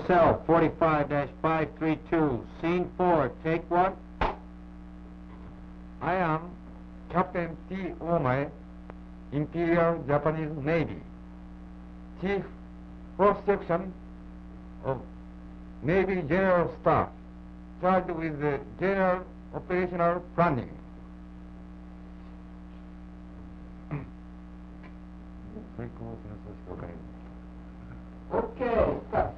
PSL 45-532, Scene 4, take 1. I am Captain T. Omae, Imperial Japanese Navy, Chief, 4th Section of Navy General Staff, charged with the general operational planning. Okay, stop.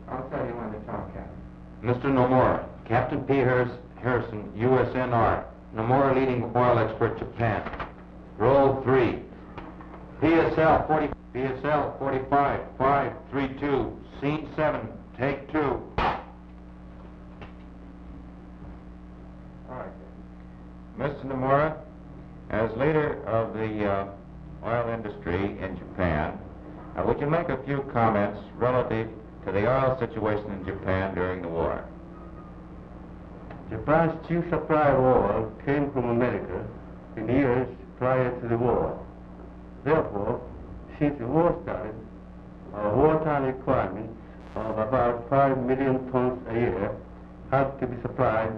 I'll tell you when to talk, Captain. Mr. Nomura, Captain P. Harrison, USNR. Nomura, leading oil expert, Japan. Roll 3. PSL 45-532, Scene 7, take 2. All right. Mr. Nomura, as leader of the oil industry in Japan, would you make a few comments relative to the oil situation in Japan during the war? Japan's chief supply of oil came from America in years prior to the war. Therefore, since the war started, our wartime requirements of about 5 million tons a year had to be supplied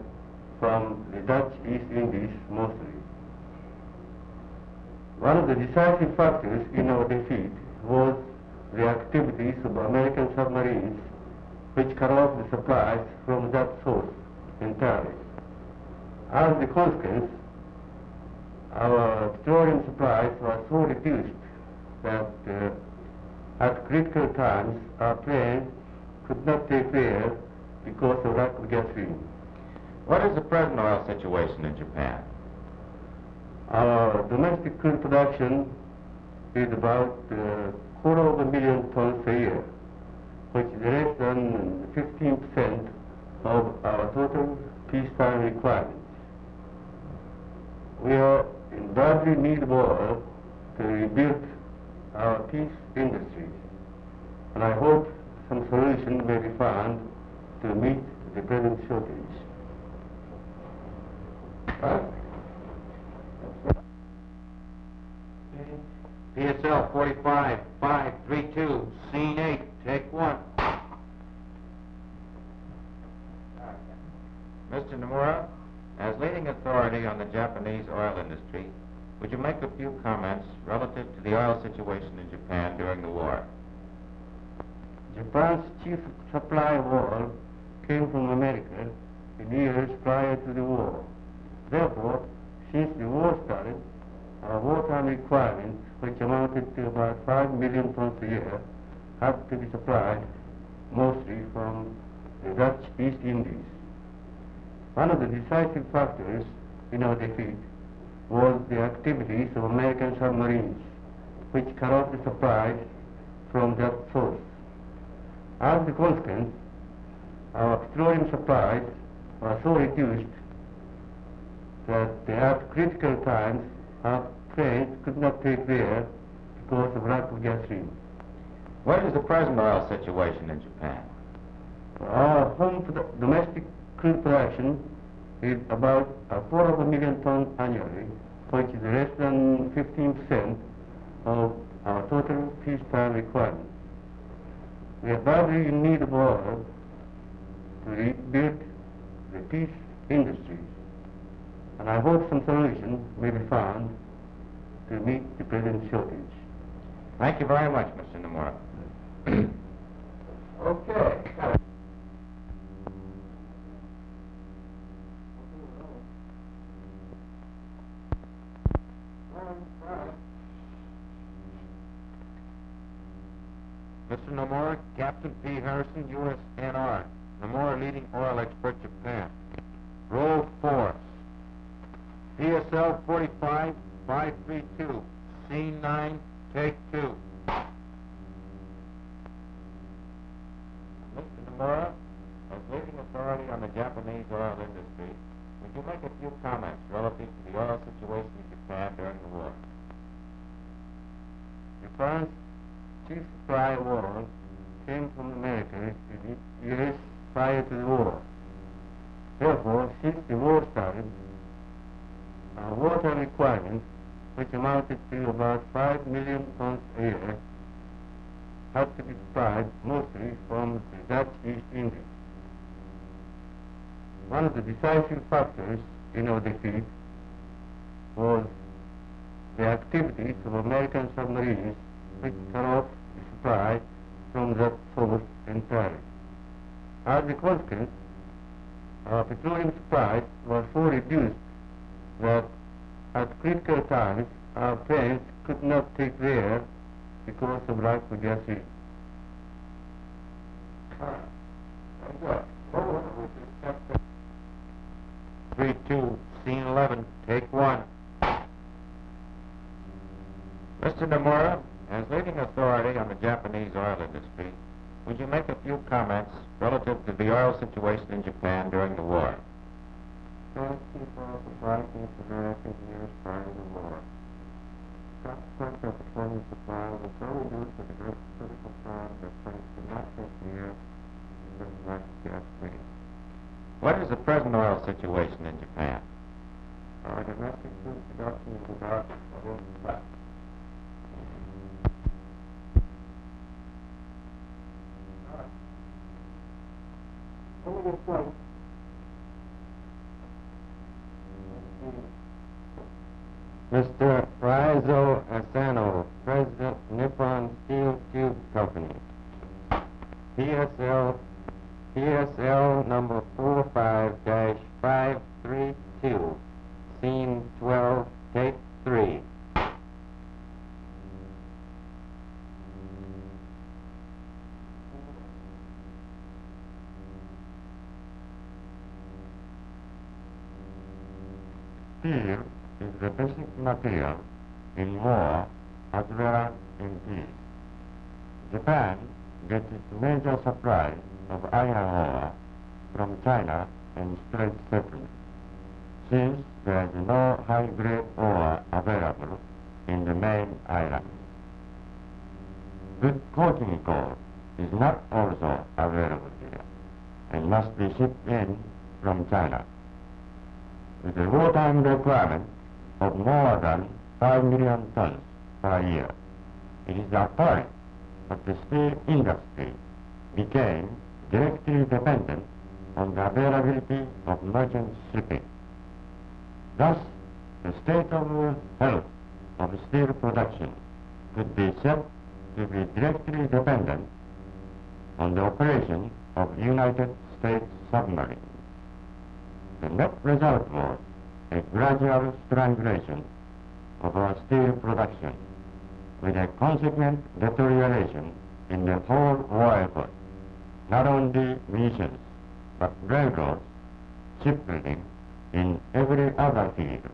from the Dutch East Indies mostly. One of the decisive factors in our defeat was the activities of American submarines, which cut off the supplies from that source entirely. As a consequence, our petroleum supplies were so reduced that at critical times our planes could not take air because of lack of gasoline. What is the present oil situation in Japan? Our domestic crude production is about 250,000 tons a year, which is less than 15% of our total peacetime requirements. We are in badly need of oil to rebuild our peace industries, and I hope some solution may be found to meet the present shortage. PSL 45-532, Scene 8, take 1. Mr. Nomura, as leading authority on the Japanese oil industry, would you make a few comments relative to the oil situation in Japan during the war? Japan's chief supply of oil came from America in years prior to the war. Therefore, since the war started, our wartime requirements, which amounted to about 5 million tons a year, had to be supplied mostly from the Dutch East Indies. One of the decisive factors in our defeat was the activities of American submarines, which cut off the supplies from that source. As a consequence, our petroleum supplies were so reduced that the at critical times our trains could not take there because of lack of gasoline. What is the present oil situation in Japan? Our domestic crude production is about 250,000 tons annually, which is less than 15% of our total peacetime requirement. We are badly in need of oil to rebuild the peace industries, and I hope some solution may be found to meet the present shortage. Thank you very much, Mr. Nomura. Okay. Mr. Nomura, Captain P. Harrison, USNR. Nomura, leading oil expert, Japan. Roll 4. PSL 45, 532. Scene 9, take 2. Mr. Nomura, as leading authority on the Japanese oil industry, would you make a few comments relative to the oil situation in Japan during the war? Japan's chief supply of oil came from America in the years prior to the war. Therefore, since the war started, our water requirements, which amounted to about 5 million tons a year, had to be supplied mostly from the Dutch East Indies. One of the decisive factors in our defeat was the activities of American submarines, which cut off the supply from that source entirely. As a consequence, our petroleum supplies were so reduced that at critical times our planes could not take there because of lack of gasoline. With respect to 3-2, scene 11, take 1. Mr. Nomura, as leading authority on the Japanese oil industry, would you make a few comments relative to the oil situation in Japan during the war? First, people supplied to American years prior to the war. Consequence of petroleum supply was so reduced that the great critical time that planes could not take here because of lack of gasoline. What is the present oil situation in Japan? Our domestic food production is about flat. Mr. Raizo Asano, President, Nippon Steel Tube Company. PSL number 45-532, scene 12, take 3. Steel is the basic material in war as well as in peace. Japan gets its major supply of iron ore from China and Strait settlements, since there is no high-grade ore available in the main island. Good coking coal is not also available here and must be shipped in from China. With a wartime requirement of more than 5 million tons per year, it is apparent that the steel industry became directly dependent on the availability of merchant shipping. Thus, the state of health of steel production could be said to be directly dependent on the operation of United States submarines. The net result was a gradual strangulation of our steel production, with a consequent deterioration in the whole war effort, not only munitions, but railroads, shipbuilding, in every other field.